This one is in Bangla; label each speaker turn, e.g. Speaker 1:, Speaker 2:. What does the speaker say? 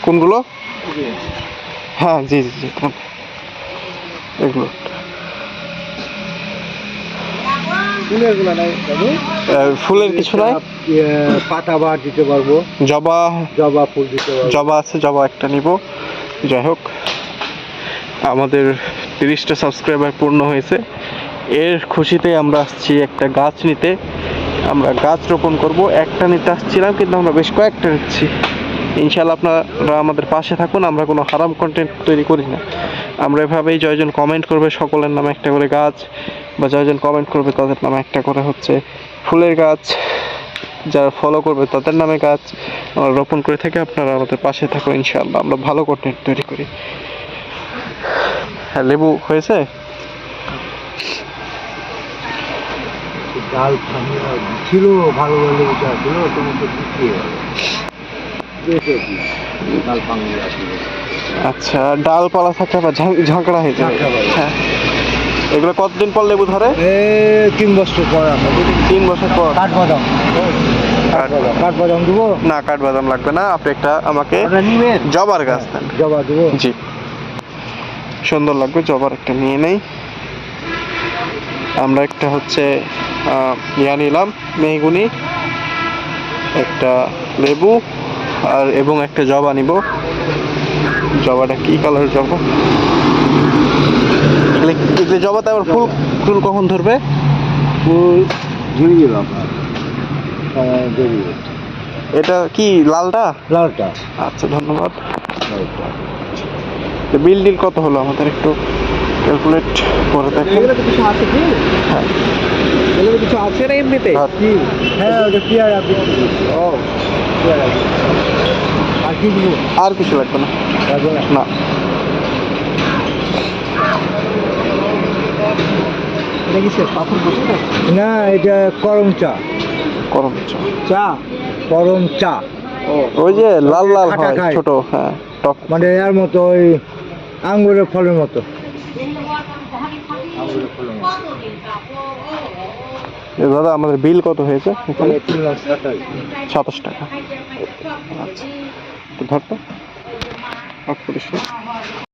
Speaker 1: কোনগুলো? হ্যাঁ জি জি জি, এগুলো ফুলের কিছু নাই,
Speaker 2: পাতা বার দিতে পারবো,
Speaker 1: জবা
Speaker 2: জবা ফুল দিতে পারবো।
Speaker 1: জবা আছে, জবা একটা নিব। যাই হোক, আমাদের 30টা সাবস্ক্রাইবার পূর্ণ হয়েছে, এর খুশিতে আমরা আসছি একটা গাছ নিতে। আমরা গাছ রোপণ করব, একটা নিতে আসছিলাম কিন্তু আমরা বেশ কয়েকটা নিচ্ছি। ইনশাআল্লাহ আপনারা আমাদের পাশে থাকুন, আমরা কোনো হারাম কন্টেন্ট তৈরি করি না। আমরা এভাবেই জয়জন কমেন্ট করবে সকলের নামে একটা করে গাছ, বা জয়জন কমেন্ট করবে তাদের নামে একটা করে হচ্ছে ফুলের গাছ, যারা ফলো করবে তাদের নামে গাছ আমরা রোপণ করে থাকি। আপনারা আমাদের পাশে থাকুন ইনশাআল্লাহ, আমরা ভালো কন্টেন্ট তৈরি করি। হ্যাঁ, লেবু হয়েছে।
Speaker 2: ডাল ছিল, ভালো ভালো লেবুটা ছিল, তোমার তো বিক্রি হয়ে ডাল ভাঙি ছিল।
Speaker 1: আচ্ছা, ডালপালা থাকে বা ঝাঁকড়া হয়ে যায়। হ্যাঁ, এগুলো কতদিন পর লেবু ধরে?
Speaker 2: 3 বছর পর।
Speaker 1: 3 বছর পর।
Speaker 2: কাঠবাদাম, কাঠবাদাম দেবো?
Speaker 1: না, কাঠবাদাম লাগবে না, আপনি একটা আমাকে জবার গাছ দেন।
Speaker 2: জবা দেবো?
Speaker 1: জি, সুন্দর লাগবে, জবার একটা নিয়ে নেই। আমরা একটা হচ্ছে ইয়া নিলাম, মেহগুনি, একটা লেবু আর এবং একটা জবা নিব। জবাটা কি কালার জবা? এগুলো জবাতে আবার ফুল ফুল কখন ধরবে?
Speaker 2: ফুল ঝুড়ি দেবো আপনার, ধরিয়ে।
Speaker 1: এটা কি লালটা?
Speaker 2: লালটা।
Speaker 1: আচ্ছা, ধন্যবাদ। তো বিল ডিল কত হলো আমাদের একটু ক্যালকুলেট করে দেখেন।
Speaker 2: এগুলো কিছু আছে কি?
Speaker 1: হ্যাঁ,
Speaker 2: এগুলো কিছু আছে না এমনিতে? হ্যাঁ, ওটা পেয়ার আপনি। ও, পেয়ার আছে। আর কি দিব?
Speaker 1: আর কিছু লাগবে না।
Speaker 2: লাগবে না?
Speaker 1: না।
Speaker 2: এটা কি স্যার পাথর বসে না? না, এটা করম চা।
Speaker 1: করম চা।
Speaker 2: চা, করম চা।
Speaker 1: ওই যে লাল লাল
Speaker 2: খাটা
Speaker 1: হয়,
Speaker 2: খায়।
Speaker 1: ছোট। হ্যাঁ, টক।
Speaker 2: মানে এর মতো ওই আঙ্গুরের ফলের মতো।
Speaker 1: দাদা, আমাদের বিল কত হয়েছে এখানে?
Speaker 2: 3,27,000
Speaker 1: টাকা। আচ্ছা, তো ধর তো, অফ করিস না।